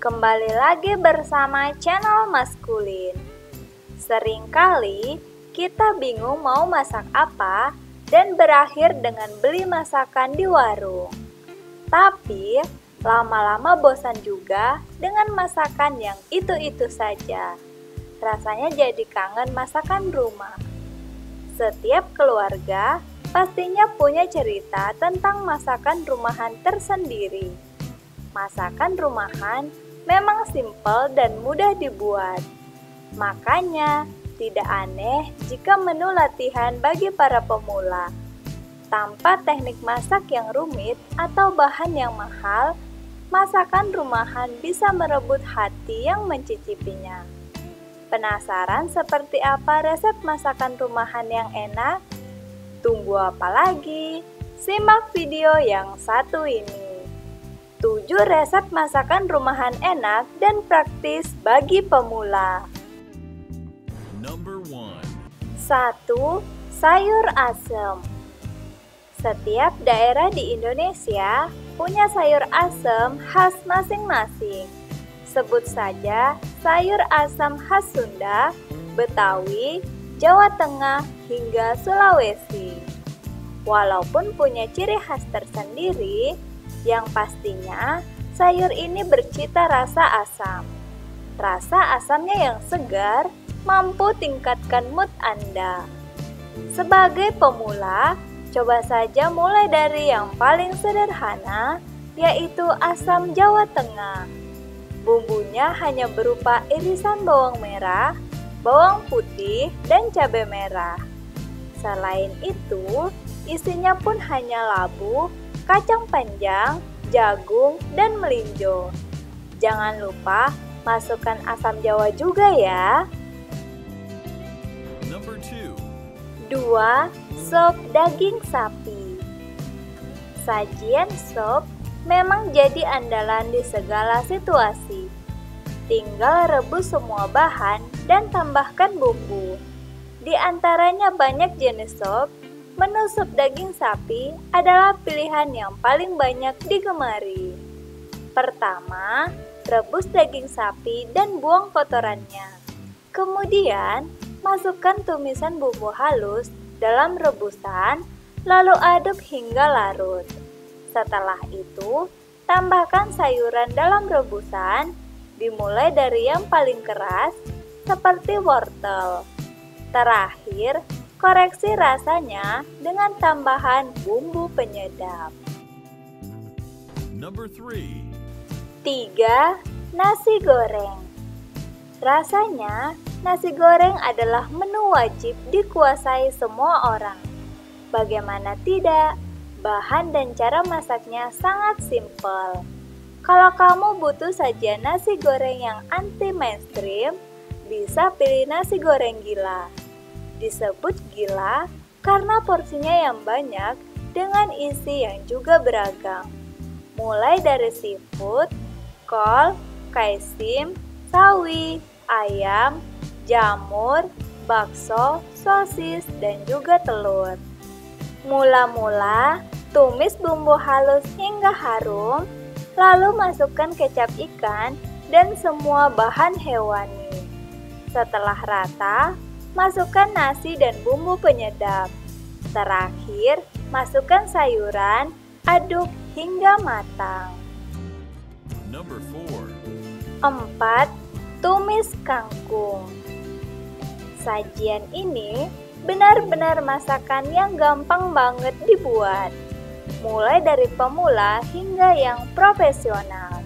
Kembali lagi bersama channel Maskulin. Seringkali kita bingung mau masak apa dan berakhir dengan beli masakan di warung. Tapi lama-lama bosan juga dengan masakan yang itu-itu saja. Rasanya jadi kangen masakan rumah. Setiap keluarga pastinya punya cerita tentang masakan rumahan tersendiri. Masakan rumahan memang simpel dan mudah dibuat. Makanya, tidak aneh jika menu latihan bagi para pemula. Tanpa teknik masak yang rumit atau bahan yang mahal, masakan rumahan bisa merebut hati yang mencicipinya. Penasaran seperti apa resep masakan rumahan yang enak? Tunggu apa lagi? Simak video yang satu ini. 7 resep masakan rumahan enak dan praktis bagi pemula. Number 1. 1. Sayur asem. Setiap daerah di Indonesia punya sayur asem khas masing-masing. Sebut saja sayur asam khas Sunda, Betawi, Jawa Tengah, hingga Sulawesi. Walaupun punya ciri khas tersendiri, yang pastinya sayur ini bercita rasa asam. Rasa asamnya yang segar mampu tingkatkan mood Anda. Sebagai pemula, coba saja mulai dari yang paling sederhana, yaitu asam Jawa Tengah. Bumbunya hanya berupa irisan bawang merah, bawang putih, dan cabai merah. Selain itu, isinya pun hanya labu, kacang panjang, jagung, dan melinjo. Jangan lupa masukkan asam Jawa juga ya. Number 2. 2. Sop daging sapi. Sajian sop memang jadi andalan di segala situasi. Tinggal rebus semua bahan dan tambahkan bumbu. Di antaranya banyak jenis sop, menu sup daging sapi adalah pilihan yang paling banyak digemari. Pertama, rebus daging sapi dan buang kotorannya. Kemudian, masukkan tumisan bumbu halus dalam rebusan, lalu aduk hingga larut. Setelah itu, tambahkan sayuran dalam rebusan, dimulai dari yang paling keras, seperti wortel. Terakhir, koreksi rasanya dengan tambahan bumbu penyedap. Number 3. 3. Nasi goreng. Rasanya, nasi goreng adalah menu wajib dikuasai semua orang. Bagaimana tidak? Bahan dan cara masaknya sangat simpel. Kalau kamu butuh sajian nasi goreng yang anti mainstream, bisa pilih nasi goreng gila. Disebut gila karena porsinya yang banyak dengan isi yang juga beragam. Mulai dari seafood, kol, kaisim, sawi, ayam, jamur, bakso, sosis, dan juga telur. Mula-mula, tumis bumbu halus hingga harum, lalu masukkan kecap ikan dan semua bahan hewani. Setelah rata, masukkan nasi dan bumbu penyedap. Terakhir, masukkan sayuran, aduk hingga matang. Number 4. 4. Tumis kangkung. Sajian ini benar-benar masakan yang gampang banget dibuat, mulai dari pemula hingga yang profesional.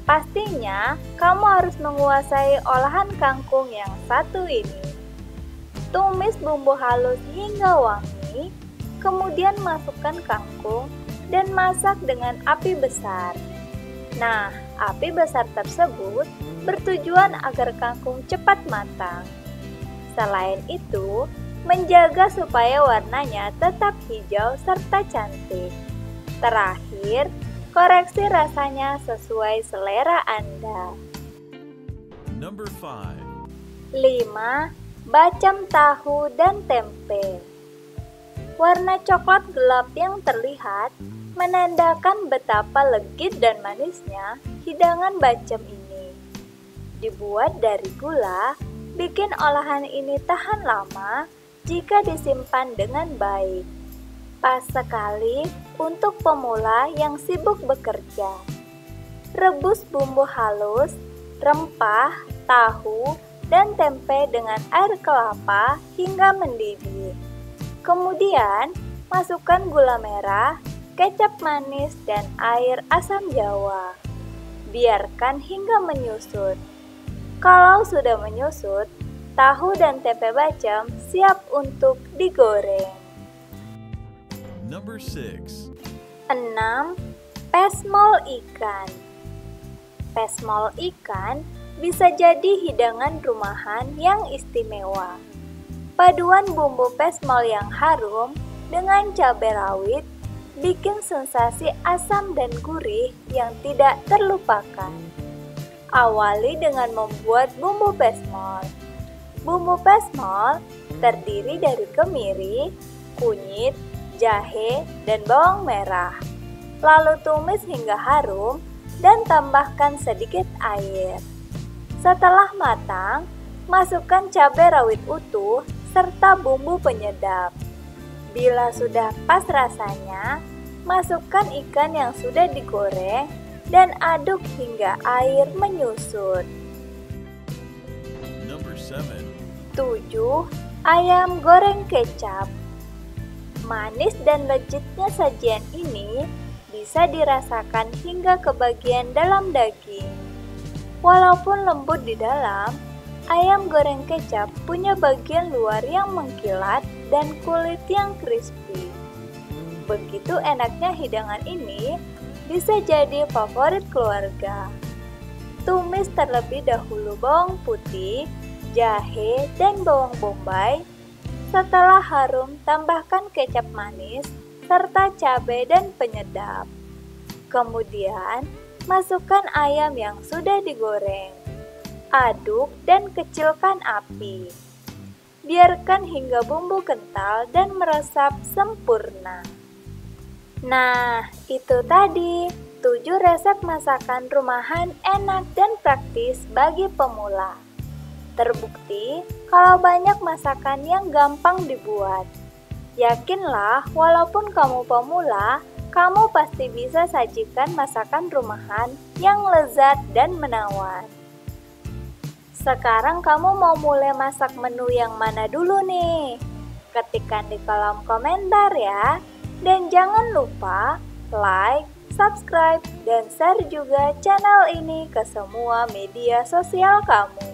Pastinya, kamu harus menguasai olahan kangkung yang satu ini. Tumis bumbu halus hingga wangi, kemudian masukkan kangkung dan masak dengan api besar. Nah, api besar tersebut bertujuan agar kangkung cepat matang. Selain itu, menjaga supaya warnanya tetap hijau serta cantik. Terakhir, koreksi rasanya sesuai selera Anda. Number 5. 5. Bacem tahu dan tempe. Warna coklat gelap yang terlihat menandakan betapa legit dan manisnya hidangan bacem ini. Dibuat dari gula, bikin olahan ini tahan lama jika disimpan dengan baik. Pas sekali untuk pemula yang sibuk bekerja. Rebus bumbu halus, rempah, tahu, dan tempe dengan air kelapa hingga mendidih. Kemudian, masukkan gula merah, kecap manis, dan air asam jawa. Biarkan hingga menyusut. Kalau sudah menyusut, tahu dan tempe bacem siap untuk digoreng. Number 6. 6. Pesmol ikan. Pesmol ikan bisa jadi hidangan rumahan yang istimewa. Paduan bumbu pesmol yang harum dengan cabai rawit bikin sensasi asam dan gurih yang tidak terlupakan. Awali dengan membuat bumbu pesmol. Bumbu pesmol terdiri dari kemiri, kunyit, jahe, dan bawang merah. Lalu tumis hingga harum dan tambahkan sedikit air. Setelah matang, masukkan cabai rawit utuh serta bumbu penyedap. Bila sudah pas rasanya, masukkan ikan yang sudah digoreng dan aduk hingga air menyusut. Number 7. 7. Ayam goreng kecap. Manis dan lezatnya sajian ini bisa dirasakan hingga ke bagian dalam daging. Walaupun lembut di dalam, ayam goreng kecap punya bagian luar yang mengkilat dan kulit yang crispy. Begitu enaknya hidangan ini bisa jadi favorit keluarga. Tumis terlebih dahulu bawang putih, jahe, dan bawang bombay. Setelah harum, tambahkan kecap manis serta cabai dan penyedap. Kemudian, masukkan ayam yang sudah digoreng. Aduk dan kecilkan api. Biarkan hingga bumbu kental dan meresap sempurna. Nah, itu tadi 7 resep masakan rumahan enak dan praktis bagi pemula. Terbukti kalau banyak masakan yang gampang dibuat. Yakinlah, walaupun kamu pemula, kamu pasti bisa sajikan masakan rumahan yang lezat dan menawan. Sekarang kamu mau mulai masak menu yang mana dulu nih? Ketikkan di kolom komentar ya. Dan jangan lupa like, subscribe, dan share juga channel ini ke semua media sosial kamu.